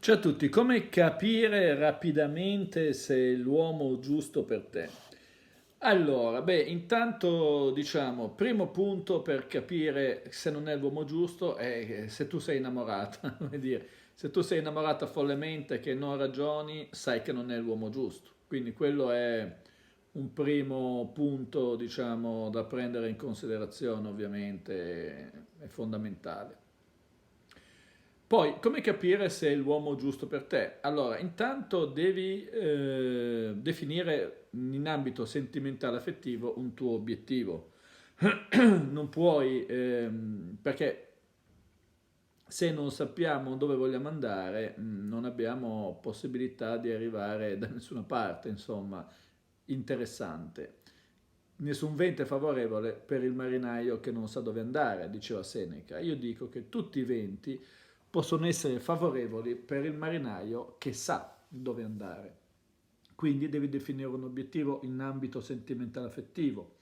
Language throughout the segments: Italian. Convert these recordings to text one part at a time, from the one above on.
Ciao a tutti, come capire rapidamente se è l'uomo giusto per te? Allora, intanto diciamo, primo punto per capire se non è l'uomo giusto è se tu sei innamorata, come dire, se tu sei innamorata follemente che non ragioni, sai che non è l'uomo giusto. Quindi quello è un primo punto, diciamo, da prendere in considerazione, ovviamente, è fondamentale. Poi, come capire se è l'uomo giusto per te? Allora, intanto devi definire in ambito sentimentale affettivo un tuo obiettivo. Non puoi, perché se non sappiamo dove vogliamo andare, non abbiamo possibilità di arrivare da nessuna parte, insomma, interessante. Nessun vento è favorevole per il marinaio che non sa dove andare, diceva Seneca. Io dico che tutti i venti possono essere favorevoli per il marinaio che sa dove andare. Quindi devi definire un obiettivo in ambito sentimentale affettivo.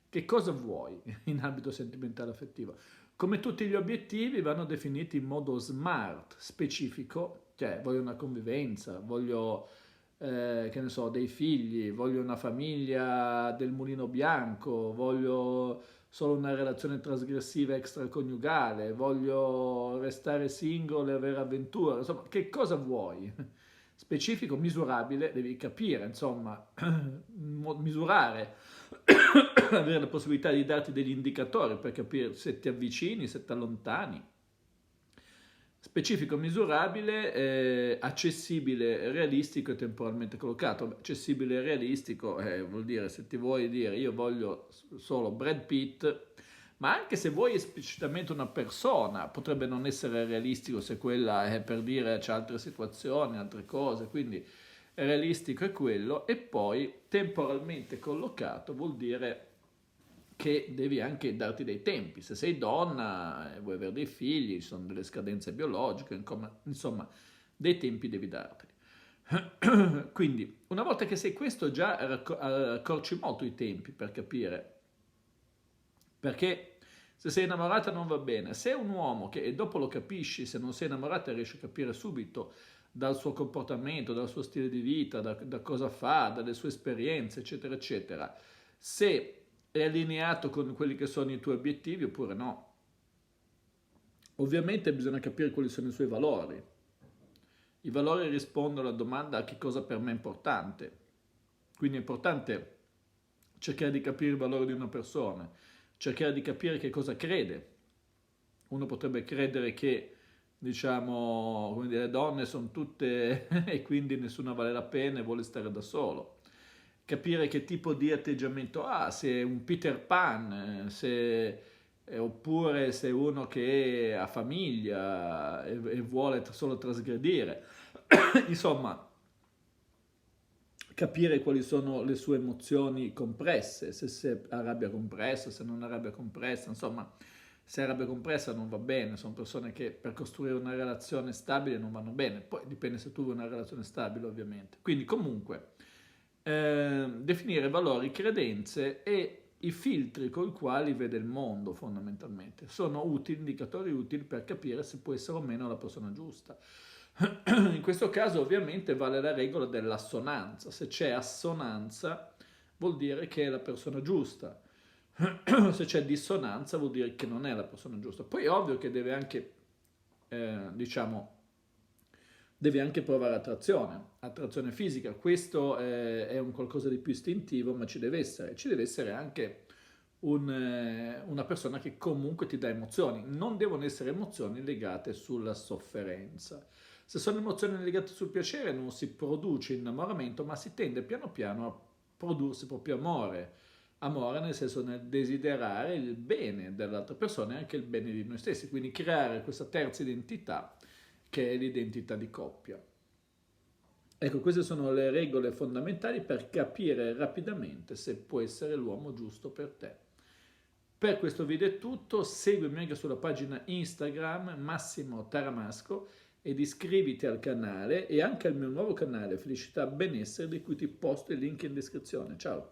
Che cosa vuoi in ambito sentimentale affettivo? Come tutti gli obiettivi vanno definiti in modo smart, specifico, cioè voglio una convivenza, voglio che ne so, dei figli, voglio una famiglia del mulino bianco, voglio solo una relazione trasgressiva extraconiugale, voglio restare single e avere avventure, insomma, che cosa vuoi? Specifico, misurabile, devi capire, insomma, misurare, avere la possibilità di darti degli indicatori per capire se ti avvicini, se ti allontani. Specifico, misurabile, accessibile, realistico e temporalmente collocato. Accessibile e realistico vuol dire se ti vuoi dire io voglio solo Brad Pitt, ma anche se vuoi esplicitamente una persona, potrebbe non essere realistico se quella è per dire c'è altre situazioni, altre cose, quindi realistico è quello, e poi temporalmente collocato vuol dire che devi anche darti dei tempi. Se sei donna e vuoi avere dei figli, ci sono delle scadenze biologiche, insomma, dei tempi devi darteli. Quindi, una volta che sai questo, già accorci molto i tempi per capire, perché se sei innamorata non va bene. Se è un uomo che, e dopo lo capisci, se non sei innamorata riesci a capire subito dal suo comportamento, dal suo stile di vita, da cosa fa, dalle sue esperienze, eccetera, eccetera, se è allineato con quelli che sono i tuoi obiettivi oppure no. Ovviamente bisogna capire quali sono i suoi valori. I valori rispondono alla domanda a che cosa per me è importante. Quindi è importante cercare di capire il valore di una persona, cercare di capire che cosa crede. Uno potrebbe credere che, diciamo, come dire, le donne sono tutte e quindi nessuna vale la pena e vuole stare da solo. Capire che tipo di atteggiamento ha, se è un Peter Pan, oppure se è uno che ha famiglia e vuole solo trasgredire. Insomma, capire quali sono le sue emozioni compresse, se ha rabbia compressa, se non ha rabbia compressa, insomma, se ha rabbia compressa non va bene, sono persone che per costruire una relazione stabile non vanno bene, poi dipende se tu vuoi una relazione stabile ovviamente. Quindi comunque definire valori, credenze e i filtri con i quali vede il mondo fondamentalmente. Sono utili, indicatori utili per capire se può essere o meno la persona giusta. In questo caso ovviamente vale la regola dell'assonanza. Se c'è assonanza vuol dire che è la persona giusta. Se c'è dissonanza vuol dire che non è la persona giusta. Poi è ovvio che deve anche, diciamo, devi anche provare attrazione fisica. Questo è un qualcosa di più istintivo, ma ci deve essere. Ci deve essere anche una persona che comunque ti dà emozioni. Non devono essere emozioni legate sulla sofferenza. Se sono emozioni legate sul piacere non si produce innamoramento, ma si tende piano piano a prodursi proprio amore. Amore nel senso nel desiderare il bene dell'altra persona e anche il bene di noi stessi, quindi creare questa terza identità che è l'identità di coppia. Ecco, queste sono le regole fondamentali per capire rapidamente se può essere l'uomo giusto per te. Per questo video è tutto, seguimi anche sulla pagina Instagram Massimo Taramasco ed iscriviti al canale e anche al mio nuovo canale Felicità Benessere di cui ti posto il link in descrizione. Ciao!